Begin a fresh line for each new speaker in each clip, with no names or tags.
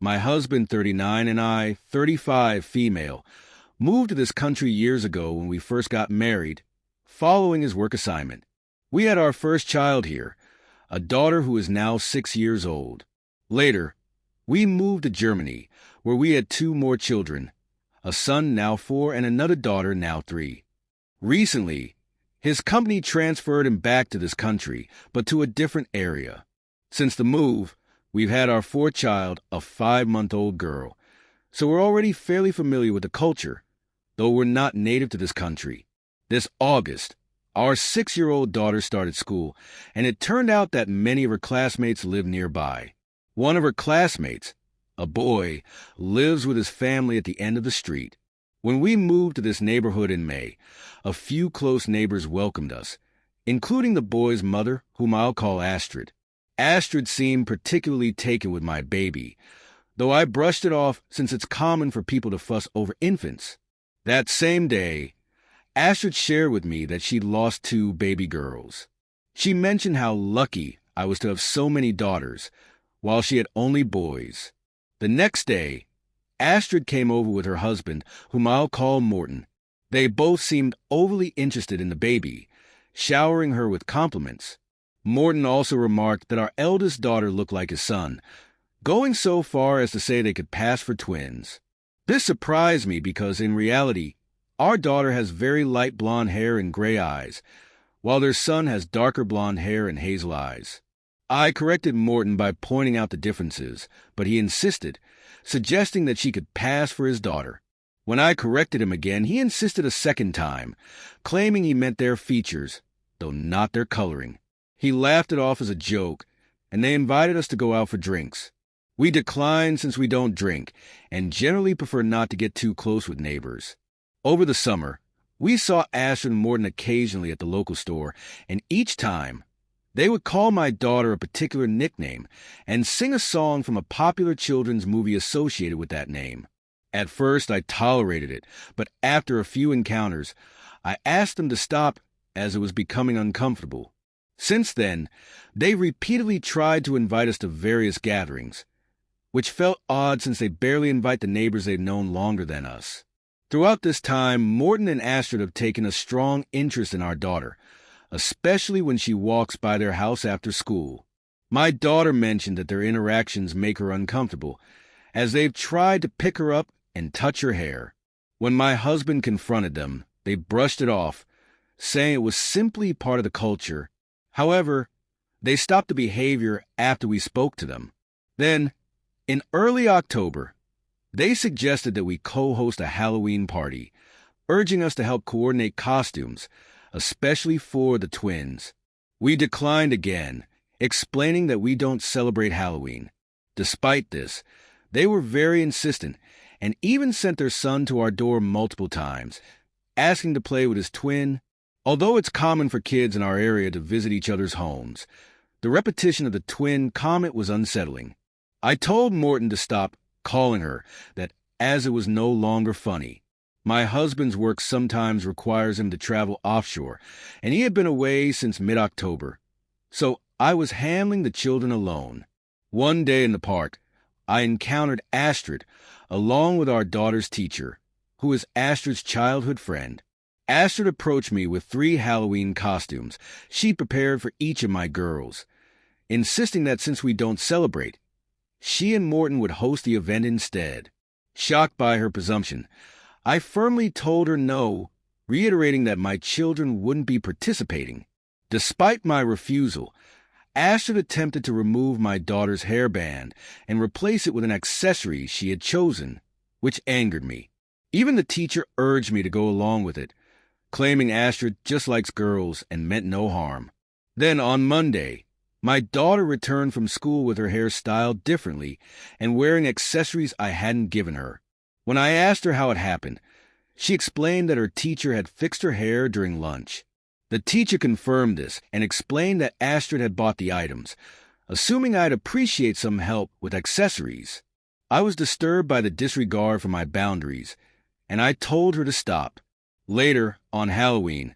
My husband, 39, and I, 35, female, moved to this country years ago when we first got married, following his work assignment. We had our first child here, a daughter who is now 6 years old. Later, we moved to Germany, where we had 2 more children, a son now 4 and another daughter now 3. Recently, his company transferred him back to this country, but to a different area. Since the move, we've had our 4th child, a 5-month-old girl, so we're already fairly familiar with the culture, though we're not native to this country. This August, our 6-year-old daughter started school, and it turned out that many of her classmates live nearby. One of her classmates, a boy, lives with his family at the end of the street. When we moved to this neighborhood in May, a few close neighbors welcomed us, including the boy's mother, whom I'll call Astrid. Astrid seemed particularly taken with my baby, though I brushed it off since it's common for people to fuss over infants. That same day, Astrid shared with me that she'd lost 2 baby girls. She mentioned how lucky I was to have so many daughters, while she had only boys. The next day, Astrid came over with her husband, whom I'll call Morton. They both seemed overly interested in the baby, showering her with compliments. Morton also remarked that our eldest daughter looked like his son, going so far as to say they could pass for twins. This surprised me because, in reality, our daughter has very light blonde hair and gray eyes, while their son has darker blonde hair and hazel eyes. I corrected Morton by pointing out the differences, but he insisted, suggesting that she could pass for his daughter. When I corrected him again, he insisted a second time, claiming he meant their features, though not their coloring. He laughed it off as a joke, and they invited us to go out for drinks. We declined since we don't drink, and generally prefer not to get too close with neighbors. Over the summer, we saw Astrid and Morton occasionally at the local store, and each time, they would call my daughter a particular nickname and sing a song from a popular children's movie associated with that name. At first, I tolerated it, but after a few encounters, I asked them to stop as it was becoming uncomfortable. Since then, they repeatedly tried to invite us to various gatherings, which felt odd since they barely invite the neighbors they've known longer than us. Throughout this time, Morton and Astrid have taken a strong interest in our daughter, especially when she walks by their house after school. My daughter mentioned that their interactions make her uncomfortable, as they've tried to pick her up and touch her hair. When my husband confronted them, they brushed it off, saying it was simply part of the culture. However, they stopped the behavior after we spoke to them. Then, in early October, they suggested that we co-host a Halloween party, urging us to help coordinate costumes, especially for the twins. We declined again, explaining that we don't celebrate Halloween. Despite this, they were very insistent and even sent their son to our door multiple times, asking to play with his twin. Although it's common for kids in our area to visit each other's homes, the repetition of the twin comment was unsettling. I told Morton to stop calling her that, as it was no longer funny. My husband's work sometimes requires him to travel offshore, and he had been away since mid-October, so I was handling the children alone. One day in the park, I encountered Astrid, along with our daughter's teacher, who is Astrid's childhood friend. Astrid approached me with 3 Halloween costumes she prepared for each of my girls, insisting that since we don't celebrate, she and Morton would host the event instead. Shocked by her presumption, I firmly told her no, reiterating that my children wouldn't be participating. Despite my refusal, Astrid attempted to remove my daughter's hairband and replace it with an accessory she had chosen, which angered me. Even the teacher urged me to go along with it, claiming Astrid just likes girls and meant no harm. Then on Monday, my daughter returned from school with her hair styled differently and wearing accessories I hadn't given her. When I asked her how it happened, she explained that her teacher had fixed her hair during lunch. The teacher confirmed this and explained that Astrid had bought the items, assuming I'd appreciate some help with accessories. I was disturbed by the disregard for my boundaries, and I told her to stop. Later, on Halloween,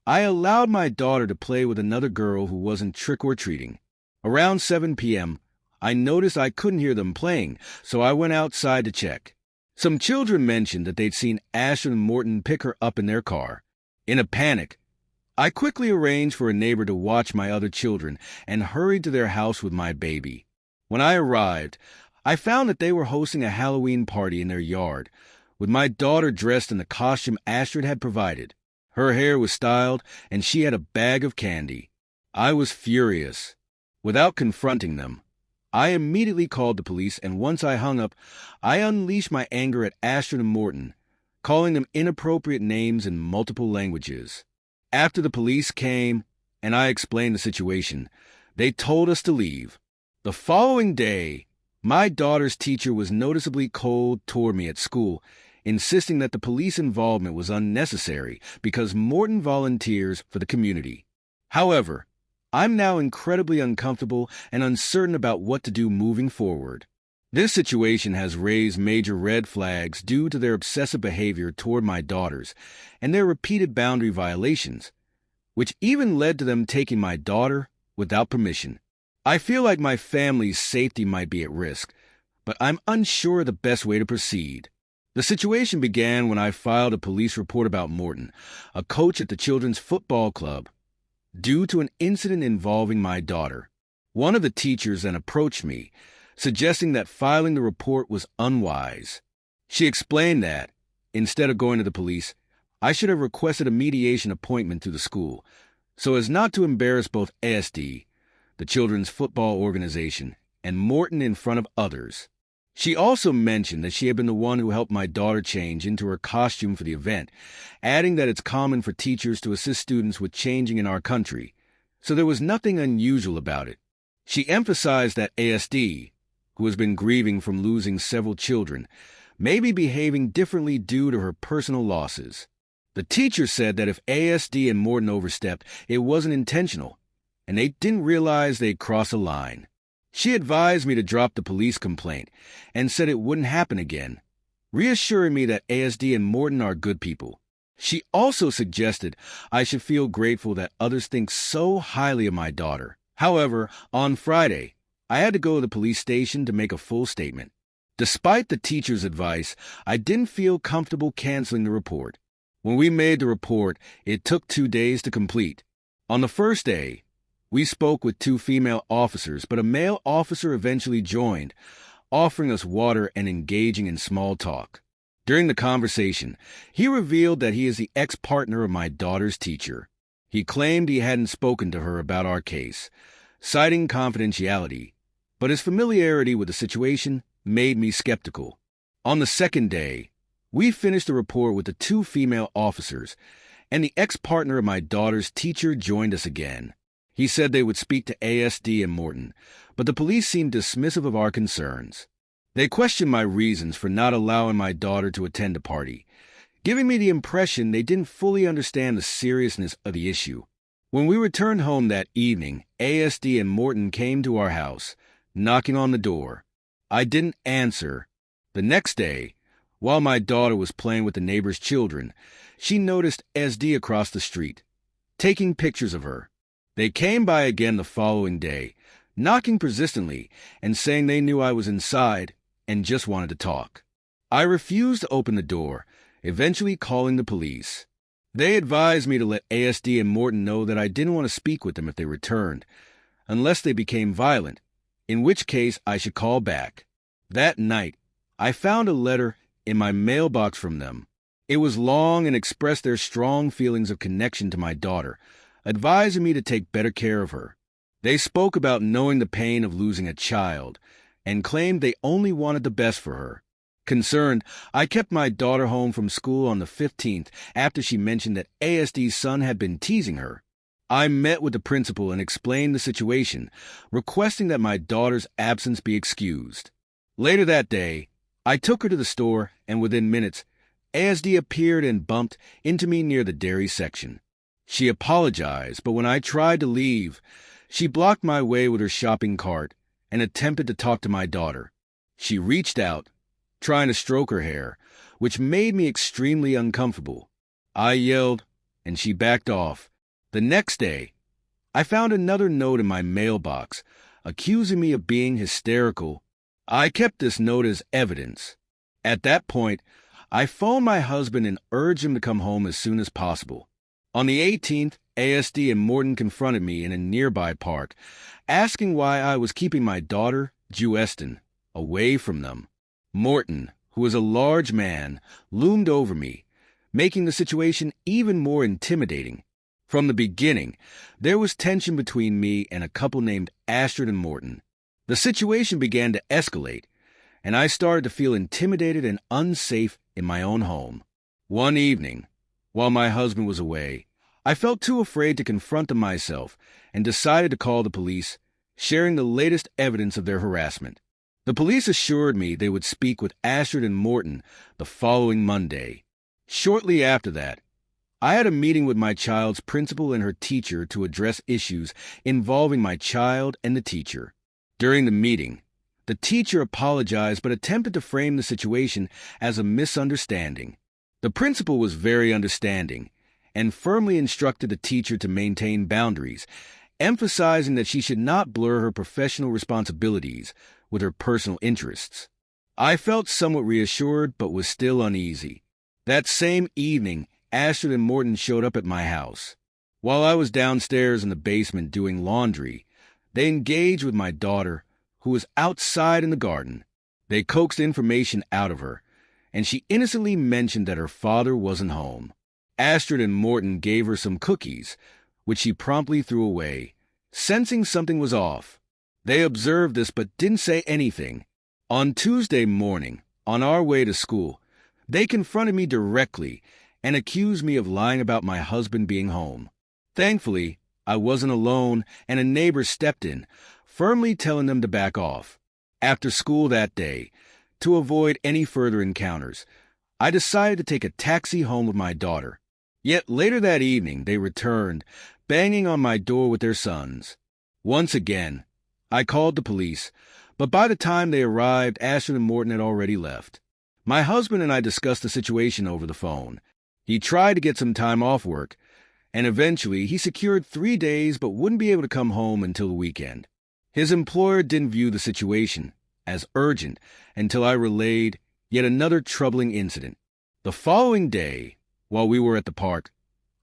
I allowed my daughter to play with another girl who wasn't trick-or-treating. Around 7 p.m., I noticed I couldn't hear them playing, so I went outside to check. Some children mentioned that they'd seen Ashton and Morton pick her up in their car. In a panic, I quickly arranged for a neighbor to watch my other children and hurried to their house with my baby. When I arrived, I found that they were hosting a Halloween party in their yard, with my daughter dressed in the costume Astrid had provided. Her hair was styled, and she had a bag of candy. I was furious. Without confronting them, I immediately called the police, and once I hung up, I unleashed my anger at Astrid and Morton, calling them inappropriate names in multiple languages. After the police came, and I explained the situation, they told us to leave. The following day, my daughter's teacher was noticeably cold toward me at school, insisting that the police involvement was unnecessary because Morton volunteers for the community. However, I'm now incredibly uncomfortable and uncertain about what to do moving forward. This situation has raised major red flags due to their obsessive behavior toward my daughters and their repeated boundary violations, which even led to them taking my daughter without permission. I feel like my family's safety might be at risk, but I'm unsure of the best way to proceed. The situation began when I filed a police report about Morton, a coach at the children's football club, due to an incident involving my daughter. One of the teachers then approached me, suggesting that filing the report was unwise. She explained that, instead of going to the police, I should have requested a mediation appointment through the school, so as not to embarrass both ASD, the children's football organization, and Morton in front of others. She also mentioned that she had been the one who helped my daughter change into her costume for the event, adding that it's common for teachers to assist students with changing in our country, so there was nothing unusual about it. She emphasized that ASD, who has been grieving from losing several children, may be behaving differently due to her personal losses. The teacher said that if ASD and Morton overstepped, it wasn't intentional, and they didn't realize they'd crossed a line. She advised me to drop the police complaint and said it wouldn't happen again, reassuring me that ASD and Morton are good people. She also suggested I should feel grateful that others think so highly of my daughter. However, on Friday, I had to go to the police station to make a full statement. Despite the teacher's advice, I didn't feel comfortable canceling the report. When we made the report, it took 2 days to complete. On the first day, we spoke with 2 female officers, but a male officer eventually joined, offering us water and engaging in small talk. During the conversation, he revealed that he is the ex-partner of my daughter's teacher. He claimed he hadn't spoken to her about our case, citing confidentiality, but his familiarity with the situation made me skeptical. On the second day, we finished the report with the 2 female officers, and the ex-partner of my daughter's teacher joined us again. He said they would speak to ASD and Morton, but the police seemed dismissive of our concerns. They questioned my reasons for not allowing my daughter to attend a party, giving me the impression they didn't fully understand the seriousness of the issue. When we returned home that evening, ASD and Morton came to our house, knocking on the door. I didn't answer. The next day, while my daughter was playing with the neighbor's children, she noticed SD across the street, taking pictures of her. They came by again the following day, knocking persistently and saying they knew I was inside and just wanted to talk. I refused to open the door, eventually calling the police. They advised me to let ASD and Morton know that I didn't want to speak with them if they returned, unless they became violent, in which case I should call back. That night, I found a letter in my mailbox from them. It was long and expressed their strong feelings of connection to my daughter, advising me to take better care of her. They spoke about knowing the pain of losing a child and claimed they only wanted the best for her. Concerned, I kept my daughter home from school on the 15th after she mentioned that ASD's son had been teasing her. I met with the principal and explained the situation, requesting that my daughter's absence be excused. Later that day, I took her to the store, and within minutes, ASD appeared and bumped into me near the dairy section. She apologized, but when I tried to leave, she blocked my way with her shopping cart and attempted to talk to my daughter. She reached out, trying to stroke her hair, which made me extremely uncomfortable. I yelled, and she backed off. The next day, I found another note in my mailbox, accusing me of being hysterical. I kept this note as evidence. At that point, I phoned my husband and urged him to come home as soon as possible. On the 18th, ASD and Morton confronted me in a nearby park, asking why I was keeping my daughter, Jeweston, away from them. Morton, who was a large man, loomed over me, making the situation even more intimidating. From the beginning, there was tension between me and a couple named Astrid and Morton. The situation began to escalate, and I started to feel intimidated and unsafe in my own home. One evening, while my husband was away, I felt too afraid to confront them myself and decided to call the police, sharing the latest evidence of their harassment. The police assured me they would speak with Astrid and Morton the following Monday. Shortly after that, I had a meeting with my child's principal and her teacher to address issues involving my child and the teacher. During the meeting, the teacher apologized but attempted to frame the situation as a misunderstanding. The principal was very understanding and firmly instructed the teacher to maintain boundaries, emphasizing that she should not blur her professional responsibilities with her personal interests. I felt somewhat reassured but was still uneasy. That same evening, Astrid and Morton showed up at my house. While I was downstairs in the basement doing laundry, they engaged with my daughter, who was outside in the garden. They coaxed information out of her, and she innocently mentioned that her father wasn't home. Astrid and Morton gave her some cookies, which she promptly threw away, sensing something was off. They observed this but didn't say anything. On Tuesday morning, on our way to school, they confronted me directly and accused me of lying about my husband being home. Thankfully, I wasn't alone, and a neighbor stepped in, firmly telling them to back off. After school that day, to avoid any further encounters, I decided to take a taxi home with my daughter. Yet later that evening, they returned, banging on my door with their sons. Once again, I called the police, but by the time they arrived, Astrid and Morton had already left. My husband and I discussed the situation over the phone. He tried to get some time off work, and eventually he secured 3 days but wouldn't be able to come home until the weekend. His employer didn't view the situation as urgent until I relayed yet another troubling incident. The following day, while we were at the park,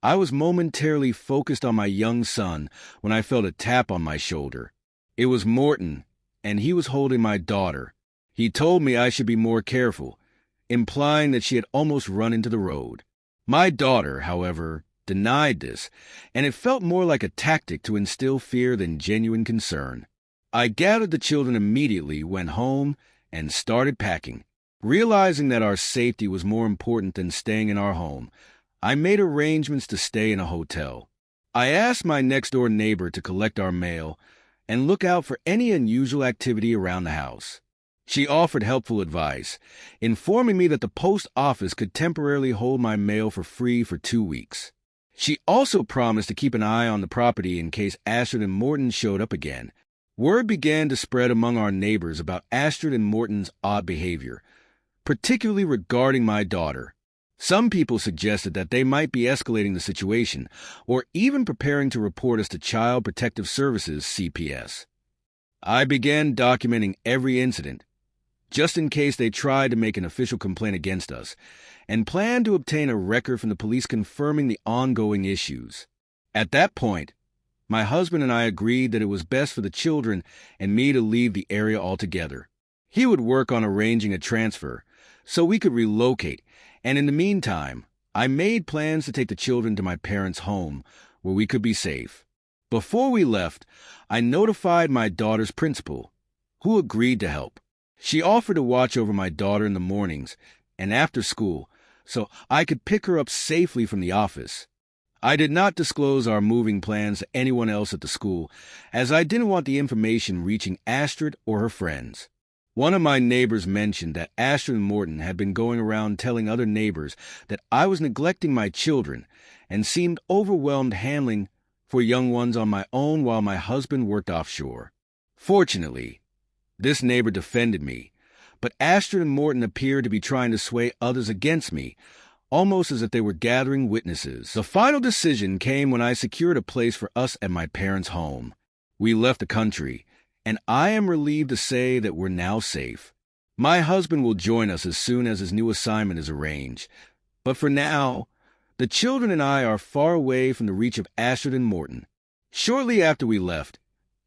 I was momentarily focused on my young son when I felt a tap on my shoulder. It was Morton, and he was holding my daughter. He told me I should be more careful, implying that she had almost run into the road. My daughter, however, denied this, and it felt more like a tactic to instill fear than genuine concern. I gathered the children immediately, went home, and started packing. Realizing that our safety was more important than staying in our home, I made arrangements to stay in a hotel. I asked my next-door neighbor to collect our mail and look out for any unusual activity around the house. She offered helpful advice, informing me that the post office could temporarily hold my mail for free for 2 weeks. She also promised to keep an eye on the property in case Astrid and Morton showed up again. Word began to spread among our neighbors about Astrid and Morton's odd behavior, particularly regarding my daughter. Some people suggested that they might be escalating the situation or even preparing to report us to Child Protective Services, CPS. I began documenting every incident, just in case they tried to make an official complaint against us, and planned to obtain a record from the police confirming the ongoing issues. At that point, my husband and I agreed that it was best for the children and me to leave the area altogether. He would work on arranging a transfer so we could relocate, and in the meantime, I made plans to take the children to my parents' home where we could be safe. Before we left, I notified my daughter's principal, who agreed to help. She offered to watch over my daughter in the mornings and after school so I could pick her up safely from the office. I did not disclose our moving plans to anyone else at the school, as I didn't want the information reaching Astrid or her friends. One of my neighbors mentioned that Astrid and Morton had been going around telling other neighbors that I was neglecting my children and seemed overwhelmed handling for young ones on my own while my husband worked offshore. Fortunately, this neighbor defended me, but Astrid and Morton appeared to be trying to sway others against me, almost as if they were gathering witnesses. The final decision came when I secured a place for us at my parents' home. We left the country, and I am relieved to say that we're now safe. My husband will join us as soon as his new assignment is arranged. But for now, the children and I are far away from the reach of Astrid and Morton. Shortly after we left,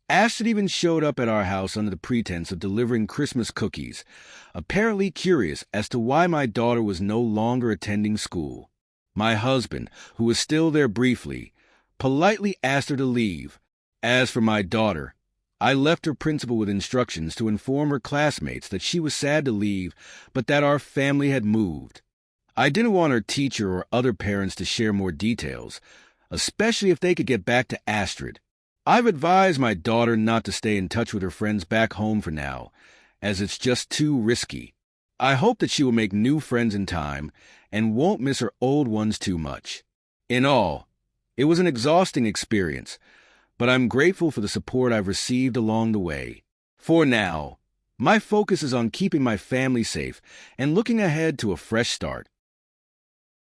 Astrid even showed up at our house under the pretense of delivering Christmas cookies, apparently curious as to why my daughter was no longer attending school. My husband, who was still there briefly, politely asked her to leave. As for my daughter, I left her principal with instructions to inform her classmates that she was sad to leave, but that our family had moved. I didn't want her teacher or other parents to share more details, especially if they could get back to Astrid. I've advised my daughter not to stay in touch with her friends back home for now, as it's just too risky. I hope that she will make new friends in time and won't miss her old ones too much. In all, it was an exhausting experience, but I'm grateful for the support I've received along the way. For now, my focus is on keeping my family safe and looking ahead to a fresh start.